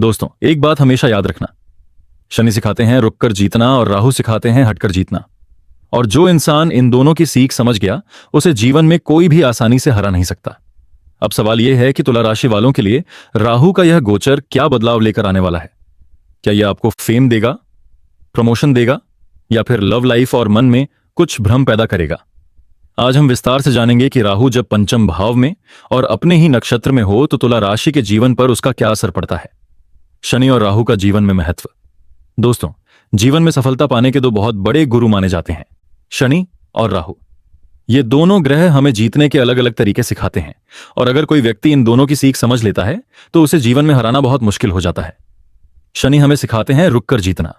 दोस्तों, एक बात हमेशा याद रखना। शनि सिखाते हैं रुककर जीतना और राहु सिखाते हैं हटकर जीतना। और जो इंसान इन दोनों की सीख समझ गया, उसे जीवन में कोई भी आसानी से हरा नहीं सकता। अब सवाल यह है कि तुला राशि वालों के लिए राहु का यह गोचर क्या बदलाव लेकर आने वाला है। क्या यह आपको फेम देगा, प्रमोशन देगा, या फिर लव लाइफ और मन में कुछ भ्रम पैदा करेगा? आज हम विस्तार से जानेंगे कि राहु जब पंचम भाव में और अपने ही नक्षत्र में हो तो तुला राशि के जीवन पर उसका क्या असर पड़ता है। शनि और राहु का जीवन में महत्व। दोस्तों, जीवन में सफलता पाने के दो बहुत बड़े गुरु माने जाते हैं, शनि और राहु। ये दोनों ग्रह हमें जीतने के अलग अलग तरीके सिखाते हैं, और अगर कोई व्यक्ति इन दोनों की सीख समझ लेता है तो उसे जीवन में हराना बहुत मुश्किल हो जाता है। शनि हमें सिखाते हैं रुककर जीतना,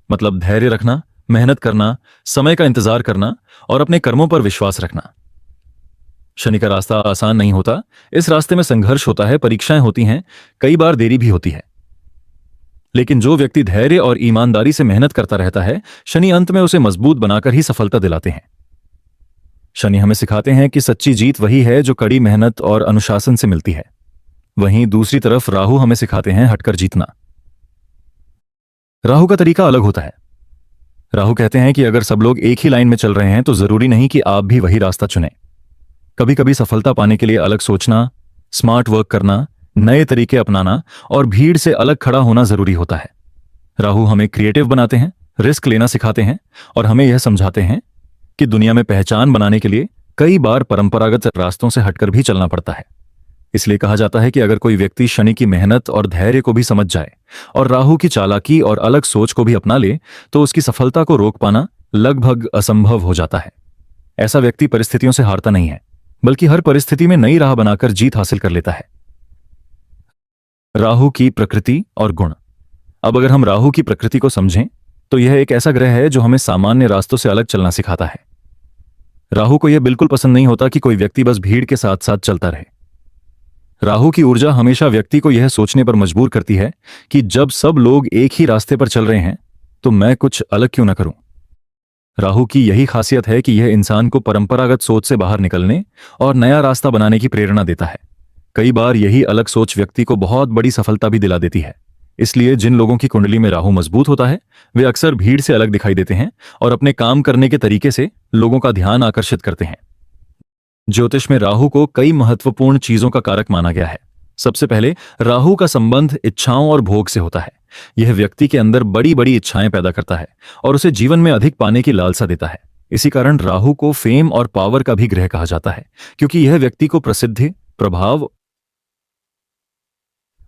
मतलब धैर्य रखना, मेहनत करना, समय का इंतजार करना और अपने कर्मों पर विश्वास रखना। शनि का रास्ता आसान नहीं होता, इस रास्ते में संघर्ष होता है, परीक्षाएं होती हैं, कई बार देरी भी होती है। लेकिन जो व्यक्ति धैर्य और ईमानदारी से मेहनत करता रहता है, शनि अंत में उसे मजबूत बनाकर ही सफलता दिलाते हैं। शनि हमें सिखाते हैं कि सच्ची जीत वही है जो कड़ी मेहनत और अनुशासन से मिलती है। वहीं दूसरी तरफ राहु हमें सिखाते हैं हटकर जीतना। राहु का तरीका अलग होता है। राहु कहते हैं कि अगर सब लोग एक ही लाइन में चल रहे हैं तो जरूरी नहीं कि आप भी वही रास्ता चुनें। कभी कभी सफलता पाने के लिए अलग सोचना, स्मार्ट वर्क करना, नए तरीके अपनाना और भीड़ से अलग खड़ा होना जरूरी होता है। राहु हमें क्रिएटिव बनाते हैं, रिस्क लेना सिखाते हैं और हमें यह समझाते हैं कि दुनिया में पहचान बनाने के लिए कई बार परंपरागत रास्तों से हटकर भी चलना पड़ता है। इसलिए कहा जाता है कि अगर कोई व्यक्ति शनि की मेहनत और धैर्य को भी समझ जाए और राहु की चालाकी और अलग सोच को भी अपना ले तो उसकी सफलता को रोक पाना लगभग असंभव हो जाता है। ऐसा व्यक्ति परिस्थितियों से हारता नहीं है, बल्कि हर परिस्थिति में नई राह बनाकर जीत हासिल कर लेता है। राहु की प्रकृति और गुण। अब अगर हम राहु की प्रकृति को समझें तो यह एक ऐसा ग्रह है जो हमें सामान्य रास्तों से अलग चलना सिखाता है। राहु को यह बिल्कुल पसंद नहीं होता कि कोई व्यक्ति बस भीड़ के साथ साथ चलता रहे। राहु की ऊर्जा हमेशा व्यक्ति को यह सोचने पर मजबूर करती है कि जब सब लोग एक ही रास्ते पर चल रहे हैं तो मैं कुछ अलग क्यों न करूं। राहु की यही खासियत है कि यह इंसान को परंपरागत सोच से बाहर निकलने और नया रास्ता बनाने की प्रेरणा देता है। कई बार यही अलग सोच व्यक्ति को बहुत बड़ी सफलता भी दिला देती है। इसलिए जिन लोगों की कुंडली में राहु मजबूत होता है वे अक्सर भीड़ से अलग दिखाई देते हैं और अपने काम करने के तरीके से लोगों का ध्यान आकर्षित करते हैं। ज्योतिष में राहु को कई महत्वपूर्ण चीजों का कारक माना गया है। सबसे पहले राहु का संबंध इच्छाओं और भोग से होता है। यह व्यक्ति के अंदर बड़ी बड़ी इच्छाएं पैदा करता है और उसे जीवन में अधिक पाने की लालसा देता है। इसी कारण राहु को फेम और पावर का भी ग्रह कहा जाता है, क्योंकि यह व्यक्ति को प्रसिद्धि, प्रभाव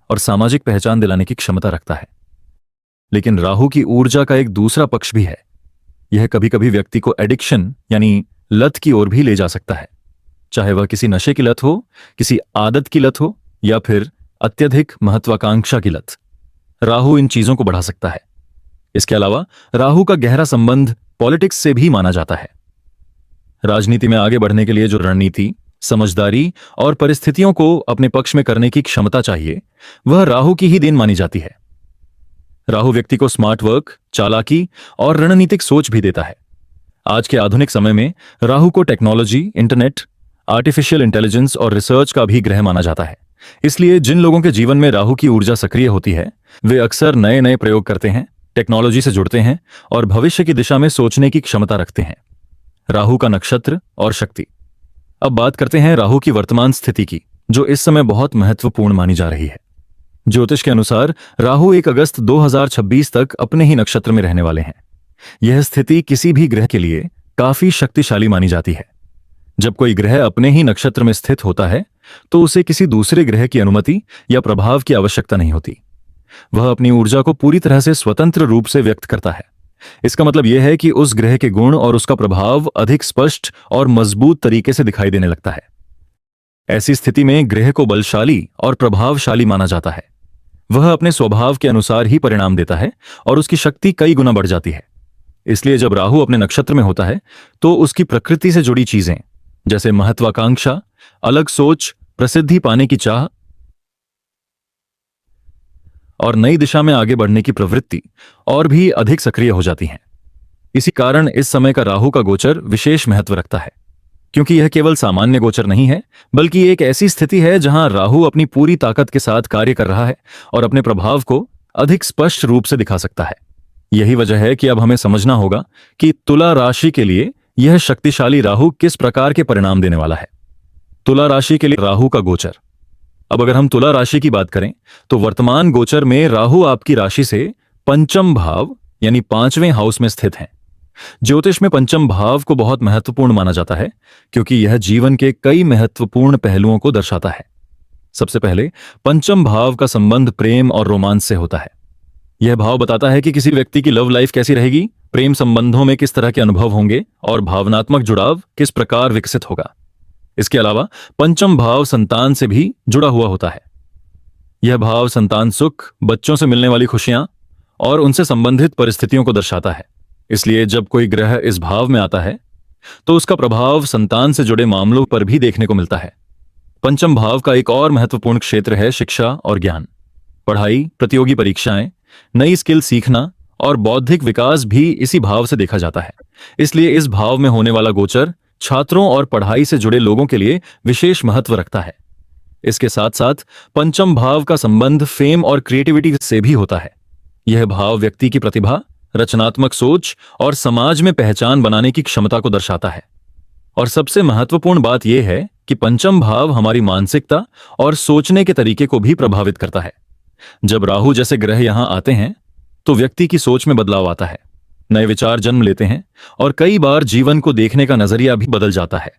और सामाजिक पहचान दिलाने की क्षमता रखता है। लेकिन राहु की ऊर्जा का एक दूसरा पक्ष भी है। यह कभी कभी व्यक्ति को एडिक्शन यानी लत की ओर भी ले जा सकता है, चाहे वह किसी नशे की लत हो, किसी आदत की लत हो या फिर अत्यधिक महत्वाकांक्षा की लत। राहु इन चीजों को बढ़ा सकता है। इसके अलावा राहु का गहरा संबंध पॉलिटिक्स से भी माना जाता है। राजनीति में आगे बढ़ने के लिए जो रणनीति, समझदारी और परिस्थितियों को अपने पक्ष में करने की क्षमता चाहिए, वह राहु की ही देन मानी जाती है। राहु व्यक्ति को स्मार्ट वर्क, चालाकी और रणनीतिक सोच भी देता है। आज के आधुनिक समय में राहु को टेक्नोलॉजी, इंटरनेट, आर्टिफिशियल इंटेलिजेंस और रिसर्च का भी ग्रह माना जाता है। इसलिए जिन लोगों के जीवन में राहु की ऊर्जा सक्रिय होती है वे अक्सर नए नए प्रयोग करते हैं, टेक्नोलॉजी से जुड़ते हैं और भविष्य की दिशा में सोचने की क्षमता रखते हैं। राहु का नक्षत्र और शक्ति। अब बात करते हैं राहु की वर्तमान स्थिति की, जो इस समय बहुत महत्वपूर्ण मानी जा रही है। ज्योतिष के अनुसार राहु 1 अगस्त 2026 तक अपने ही नक्षत्र में रहने वाले हैं। यह स्थिति किसी भी ग्रह के लिए काफी शक्तिशाली मानी जाती है। जब कोई ग्रह अपने ही नक्षत्र में स्थित होता है तो उसे किसी दूसरे ग्रह की अनुमति या प्रभाव की आवश्यकता नहीं होती। वह अपनी ऊर्जा को पूरी तरह से स्वतंत्र रूप से व्यक्त करता है। इसका मतलब यह है कि उस ग्रह के गुण और उसका प्रभाव अधिक स्पष्ट और मजबूत तरीके से दिखाई देने लगता है। ऐसी स्थिति में ग्रह को बलशाली और प्रभावशाली माना जाता है। वह अपने स्वभाव के अनुसार ही परिणाम देता है और उसकी शक्ति कई गुना बढ़ जाती है। इसलिए जब राहु अपने नक्षत्र में होता है तो उसकी प्रकृति से जुड़ी चीजें जैसे महत्वाकांक्षा, अलग सोच, प्रसिद्धि पाने की चाह और नई दिशा में आगे बढ़ने की प्रवृत्ति और भी अधिक सक्रिय हो जाती हैं। इसी कारण इस समय का राहु का गोचर विशेष महत्व रखता है, क्योंकि यह केवल सामान्य गोचर नहीं है, बल्कि एक ऐसी स्थिति है जहां राहु अपनी पूरी ताकत के साथ कार्य कर रहा है और अपने प्रभाव को अधिक स्पष्ट रूप से दिखा सकता है। यही वजह है कि अब हमें समझना होगा कि तुला राशि के लिए यह शक्तिशाली राहु किस प्रकार के परिणाम देने वाला है। तुला राशि के लिए राहु का गोचर। अब अगर हम तुला राशि की बात करें तो वर्तमान गोचर में राहु आपकी राशि से पंचम भाव यानी 5वें हाउस में स्थित हैं। ज्योतिष में पंचम भाव को बहुत महत्वपूर्ण माना जाता है क्योंकि यह जीवन के कई महत्वपूर्ण पहलुओं को दर्शाता है। सबसे पहले पंचम भाव का संबंध प्रेम और रोमांस से होता है। यह भाव बताता है कि किसी व्यक्ति की लव लाइफ कैसी रहेगी, प्रेम संबंधों में किस तरह के अनुभव होंगे और भावनात्मक जुड़ाव किस प्रकार विकसित होगा। इसके अलावा पंचम भाव संतान से भी जुड़ा हुआ होता है। यह भाव संतान सुख, बच्चों से मिलने वाली खुशियां और उनसे संबंधित परिस्थितियों को दर्शाता है। इसलिए जब कोई ग्रह इस भाव में आता है तो उसका प्रभाव संतान से जुड़े मामलों पर भी देखने को मिलता है। पंचम भाव का एक और महत्वपूर्ण क्षेत्र है शिक्षा और ज्ञान। पढ़ाई, प्रतियोगी परीक्षाएं, नई स्किल सीखना और बौद्धिक विकास भी इसी भाव से देखा जाता है। इसलिए इस भाव में होने वाला गोचर छात्रों और पढ़ाई से जुड़े लोगों के लिए विशेष महत्व रखता है। इसके साथ साथ पंचम भाव का संबंध फेम और क्रिएटिविटी से भी होता है। यह भाव व्यक्ति की प्रतिभा, रचनात्मक सोच और समाज में पहचान बनाने की क्षमता को दर्शाता है। और सबसे महत्वपूर्ण बात यह है कि पंचम भाव हमारी मानसिकता और सोचने के तरीके को भी प्रभावित करता है। जब राहु जैसे ग्रह यहां आते हैं तो व्यक्ति की सोच में बदलाव आता है, नए विचार जन्म लेते हैं और कई बार जीवन को देखने का नजरिया भी बदल जाता है।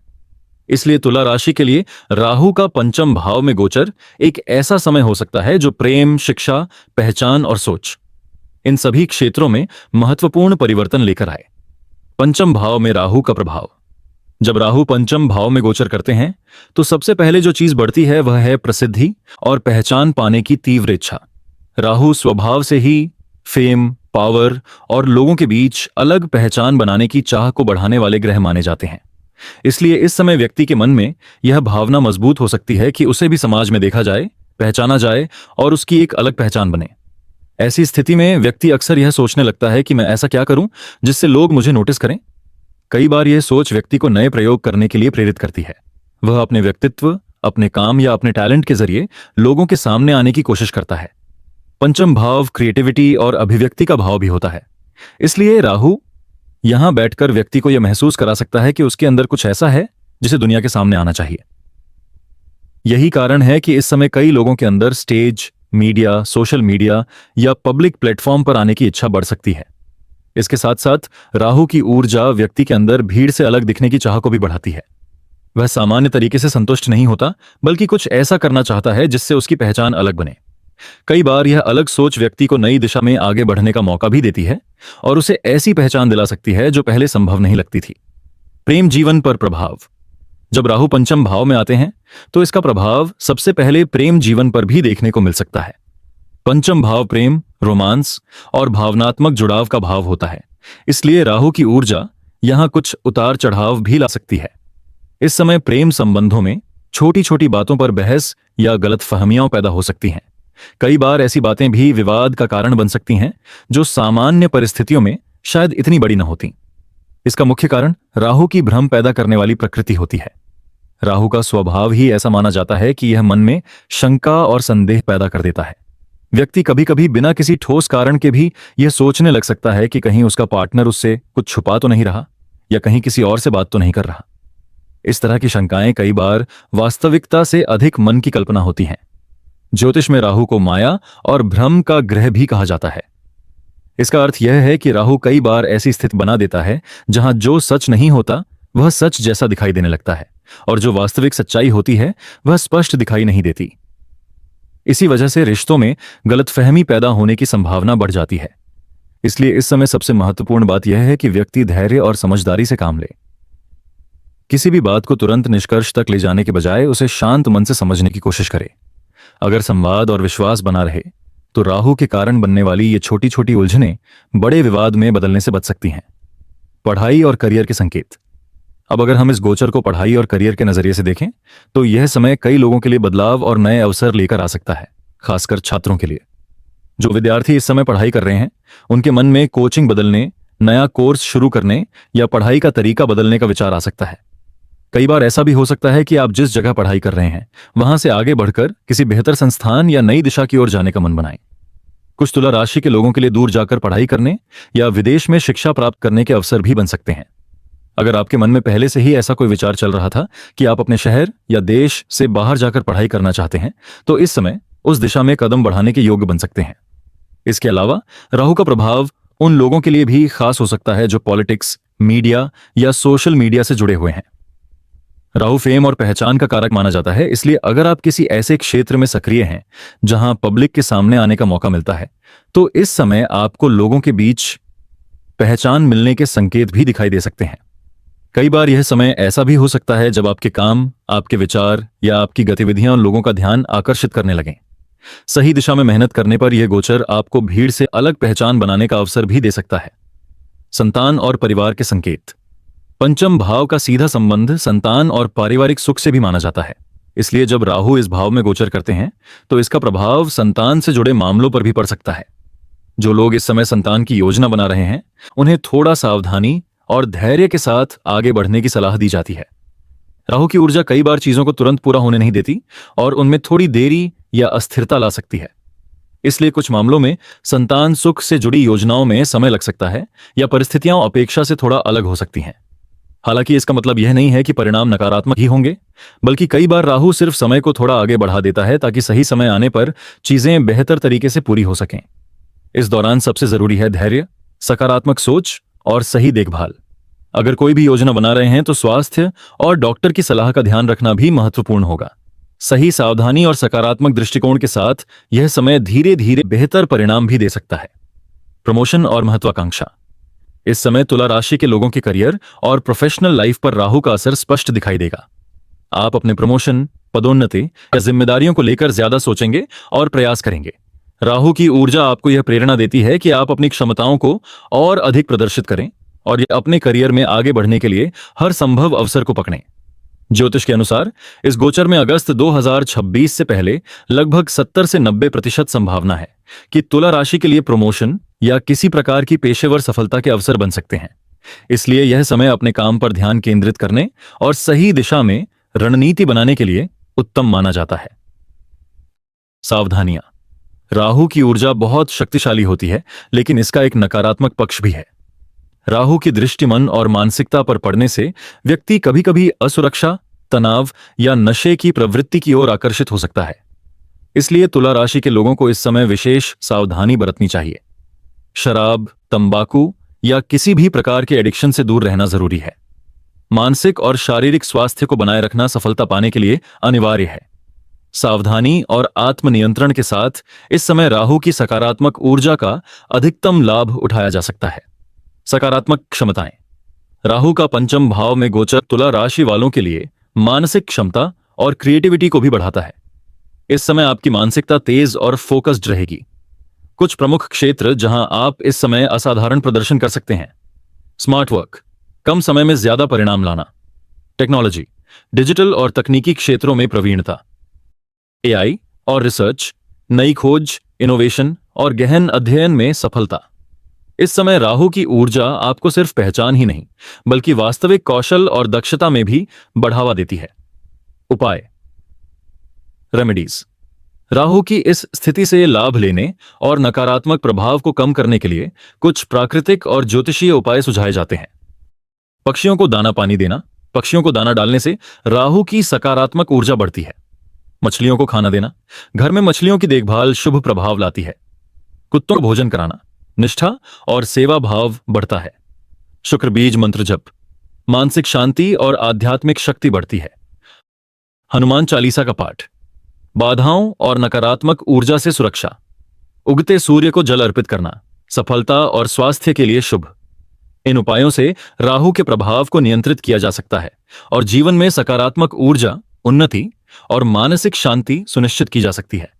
इसलिए तुला राशि के लिए राहु का पंचम भाव में गोचर एक ऐसा समय हो सकता है जो प्रेम, शिक्षा, पहचान और सोच, इन सभी क्षेत्रों में महत्वपूर्ण परिवर्तन लेकर आए। पंचम भाव में राहु का प्रभाव। जब राहु पंचम भाव में गोचर करते हैं तो सबसे पहले जो चीज बढ़ती है वह है प्रसिद्धि और पहचान पाने की तीव्र इच्छा। राहु स्वभाव से ही फेम, पावर और लोगों के बीच अलग पहचान बनाने की चाह को बढ़ाने वाले ग्रह माने जाते हैं। इसलिए इस समय व्यक्ति के मन में यह भावना मजबूत हो सकती है कि उसे भी समाज में देखा जाए, पहचाना जाए और उसकी एक अलग पहचान बने। ऐसी स्थिति में व्यक्ति अक्सर यह सोचने लगता है कि मैं ऐसा क्या करूं जिससे लोग मुझे नोटिस करें। कई बार यह सोच व्यक्ति को नए प्रयोग करने के लिए प्रेरित करती है। वह अपने व्यक्तित्व, अपने काम या अपने टैलेंट के जरिए लोगों के सामने आने की कोशिश करता है। पंचम भाव क्रिएटिविटी और अभिव्यक्ति का भाव भी होता है। इसलिए राहु यहां बैठकर व्यक्ति को यह महसूस करा सकता है कि उसके अंदर कुछ ऐसा है जिसे दुनिया के सामने आना चाहिए। यही कारण है कि इस समय कई लोगों के अंदर स्टेज, मीडिया, सोशल मीडिया या पब्लिक प्लेटफॉर्म पर आने की इच्छा बढ़ सकती है। इसके साथ साथ राहु की ऊर्जा व्यक्ति के अंदर भीड़ से अलग दिखने की चाह को भी बढ़ाती है। वह सामान्य तरीके से संतुष्ट नहीं होता, बल्कि कुछ ऐसा करना चाहता है जिससे उसकी पहचान अलग बने। कई बार यह अलग सोच व्यक्ति को नई दिशा में आगे बढ़ने का मौका भी देती है और उसे ऐसी पहचान दिला सकती है जो पहले संभव नहीं लगती थी। प्रेम जीवन पर प्रभाव। जब राहु पंचम भाव में आते हैं तो इसका प्रभाव सबसे पहले प्रेम जीवन पर भी देखने को मिल सकता है। पंचम भाव प्रेम, रोमांस और भावनात्मक जुड़ाव का भाव होता है। इसलिए राहु की ऊर्जा यहां कुछ उतार चढ़ाव भी ला सकती है। इस समय प्रेम संबंधों में छोटी छोटी बातों पर बहस या गलतफहमियां पैदा हो सकती हैं। कई बार ऐसी बातें भी विवाद का कारण बन सकती हैं जो सामान्य परिस्थितियों में शायद इतनी बड़ी न होती। इसका मुख्य कारण राहु की भ्रम पैदा करने वाली प्रकृति होती है। राहु का स्वभाव ही ऐसा माना जाता है कि यह मन में शंका और संदेह पैदा कर देता है। व्यक्ति कभी कभी बिना किसी ठोस कारण के भी यह सोचने लग सकता है कि कहीं उसका पार्टनर उससे कुछ छुपा तो नहीं रहा या कहीं किसी और से बात तो नहीं कर रहा। इस तरह की शंकाएं कई बार वास्तविकता से अधिक मन की कल्पना होती हैं। ज्योतिष में राहु को माया और भ्रम का ग्रह भी कहा जाता है। इसका अर्थ यह है कि राहु कई बार ऐसी स्थिति बना देता है जहां जो सच नहीं होता वह सच जैसा दिखाई देने लगता है और जो वास्तविक सच्चाई होती है वह स्पष्ट दिखाई नहीं देती। इसी वजह से रिश्तों में गलतफहमी पैदा होने की संभावना बढ़ जाती है। इसलिए इस समय सबसे महत्वपूर्ण बात यह है कि व्यक्ति धैर्य और समझदारी से काम ले। किसी भी बात को तुरंत निष्कर्ष तक ले जाने के बजाय उसे शांत मन से समझने की कोशिश करे। अगर संवाद और विश्वास बना रहे तो राहु के कारण बनने वाली ये छोटी छोटी उलझनें बड़े विवाद में बदलने से बच सकती हैं। पढ़ाई और करियर के संकेत। अब अगर हम इस गोचर को पढ़ाई और करियर के नजरिए से देखें तो यह समय कई लोगों के लिए बदलाव और नए अवसर लेकर आ सकता है, खासकर छात्रों के लिए। जो विद्यार्थी इस समय पढ़ाई कर रहे हैं उनके मन में कोचिंग बदलने, नया कोर्स शुरू करने या पढ़ाई का तरीका बदलने का विचार आ सकता है। कई बार ऐसा भी हो सकता है कि आप जिस जगह पढ़ाई कर रहे हैं वहां से आगे बढ़कर किसी बेहतर संस्थान या नई दिशा की ओर जाने का मन बनाएं। कुछ तुला राशि के लोगों के लिए दूर जाकर पढ़ाई करने या विदेश में शिक्षा प्राप्त करने के अवसर भी बन सकते हैं। अगर आपके मन में पहले से ही ऐसा कोई विचार चल रहा था कि आप अपने शहर या देश से बाहर जाकर पढ़ाई करना चाहते हैं, तो इस समय उस दिशा में कदम बढ़ाने के योग्य बन सकते हैं। इसके अलावा राहु का प्रभाव उन लोगों के लिए भी खास हो सकता है जो पॉलिटिक्स, मीडिया या सोशल मीडिया से जुड़े हुए हैं। राहु फेम और पहचान का कारक माना जाता है, इसलिए अगर आप किसी ऐसे क्षेत्र में सक्रिय हैं जहां पब्लिक के सामने आने का मौका मिलता है, तो इस समय आपको लोगों के बीच पहचान मिलने के संकेत भी दिखाई दे सकते हैं। कई बार यह समय ऐसा भी हो सकता है जब आपके काम, आपके विचार या आपकी गतिविधियां लोगों का ध्यान आकर्षित करने लगें। सही दिशा में मेहनत करने पर यह गोचर आपको भीड़ से अलग पहचान बनाने का अवसर भी दे सकता है। संतान और परिवार के संकेत। पंचम भाव का सीधा संबंध संतान और पारिवारिक सुख से भी माना जाता है, इसलिए जब राहु इस भाव में गोचर करते हैं तो इसका प्रभाव संतान से जुड़े मामलों पर भी पड़ सकता है। जो लोग इस समय संतान की योजना बना रहे हैं उन्हें थोड़ा सावधानी और धैर्य के साथ आगे बढ़ने की सलाह दी जाती है। राहु की ऊर्जा कई बार चीजों को तुरंत पूरा होने नहीं देती और उनमें थोड़ी देरी या अस्थिरता ला सकती है। इसलिए कुछ मामलों में संतान सुख से जुड़ी योजनाओं में समय लग सकता है या परिस्थितियां अपेक्षा से थोड़ा अलग हो सकती हैं। हालांकि इसका मतलब यह नहीं है कि परिणाम नकारात्मक ही होंगे, बल्कि कई बार राहु सिर्फ समय को थोड़ा आगे बढ़ा देता है ताकि सही समय आने पर चीजें बेहतर तरीके से पूरी हो सकें। इस दौरान सबसे जरूरी है धैर्य, सकारात्मक सोच और सही देखभाल। अगर कोई भी योजना बना रहे हैं तो स्वास्थ्य और डॉक्टर की सलाह का ध्यान रखना भी महत्वपूर्ण होगा। सही सावधानी और सकारात्मक दृष्टिकोण के साथ यह समय धीरे धीरे बेहतर परिणाम भी दे सकता है। प्रमोशन और महत्वाकांक्षा। इस समय तुला राशि के लोगों के करियर और प्रोफेशनल लाइफ पर राहु का असर स्पष्ट दिखाई देगा। आप अपने प्रमोशन, पदोन्नति या जिम्मेदारियों को लेकर ज्यादा सोचेंगे और प्रयास करेंगे। राहु की ऊर्जा आपको यह प्रेरणा देती है कि आप अपनी क्षमताओं को और अधिक प्रदर्शित करें और अपने करियर में आगे बढ़ने के लिए हर संभव अवसर को पकड़ें। ज्योतिष के अनुसार इस गोचर में अगस्त 2026 से पहले लगभग 70 से 90% संभावना है कि तुला राशि के लिए प्रमोशन या किसी प्रकार की पेशेवर सफलता के अवसर बन सकते हैं। इसलिए यह समय अपने काम पर ध्यान केंद्रित करने और सही दिशा में रणनीति बनाने के लिए उत्तम माना जाता है। सावधानियां। राहु की ऊर्जा बहुत शक्तिशाली होती है, लेकिन इसका एक नकारात्मक पक्ष भी है। राहु की दृष्टि मन और मानसिकता पर पड़ने से व्यक्ति कभी कभी असुरक्षा, तनाव या नशे की प्रवृत्ति की ओर आकर्षित हो सकता है। इसलिए तुला राशि के लोगों को इस समय विशेष सावधानी बरतनी चाहिए। शराब, तंबाकू या किसी भी प्रकार के एडिक्शन से दूर रहना जरूरी है। मानसिक और शारीरिक स्वास्थ्य को बनाए रखना सफलता पाने के लिए अनिवार्य है। सावधानी और आत्मनियंत्रण के साथ इस समय राहु की सकारात्मक ऊर्जा का अधिकतम लाभ उठाया जा सकता है। सकारात्मक क्षमताएं। राहु का पंचम भाव में गोचर तुला राशि वालों के लिए मानसिक क्षमता और क्रिएटिविटी को भी बढ़ाता है। इस समय आपकी मानसिकता तेज और फोकस्ड रहेगी। कुछ प्रमुख क्षेत्र जहां आप इस समय असाधारण प्रदर्शन कर सकते हैं। स्मार्ट वर्क, कम समय में ज्यादा परिणाम लाना। टेक्नोलॉजी, डिजिटल और तकनीकी क्षेत्रों में प्रवीणता। एआई और रिसर्च, नई खोज, इनोवेशन और गहन अध्ययन में सफलता। इस समय राहु की ऊर्जा आपको सिर्फ पहचान ही नहीं, बल्कि वास्तविक कौशल और दक्षता में भी बढ़ावा देती है। उपाय, रेमेडीज। राहु की इस स्थिति से लाभ लेने और नकारात्मक प्रभाव को कम करने के लिए कुछ प्राकृतिक और ज्योतिषीय उपाय सुझाए जाते हैं। पक्षियों को दाना पानी देना। पक्षियों को दाना डालने से राहु की सकारात्मक ऊर्जा बढ़ती है। मछलियों को खाना देना। घर में मछलियों की देखभाल शुभ प्रभाव लाती है। कुत्तों को भोजन कराना। निष्ठा और सेवा भाव बढ़ता है। शुक्र बीज मंत्र जप। मानसिक शांति और आध्यात्मिक शक्ति बढ़ती है। हनुमान चालीसा का पाठ। बाधाओं और नकारात्मक ऊर्जा से सुरक्षा। उगते सूर्य को जल अर्पित करना सफलता और स्वास्थ्य के लिए शुभ। इन उपायों से राहु के प्रभाव को नियंत्रित किया जा सकता है और जीवन में सकारात्मक ऊर्जा, उन्नति और मानसिक शांति सुनिश्चित की जा सकती है।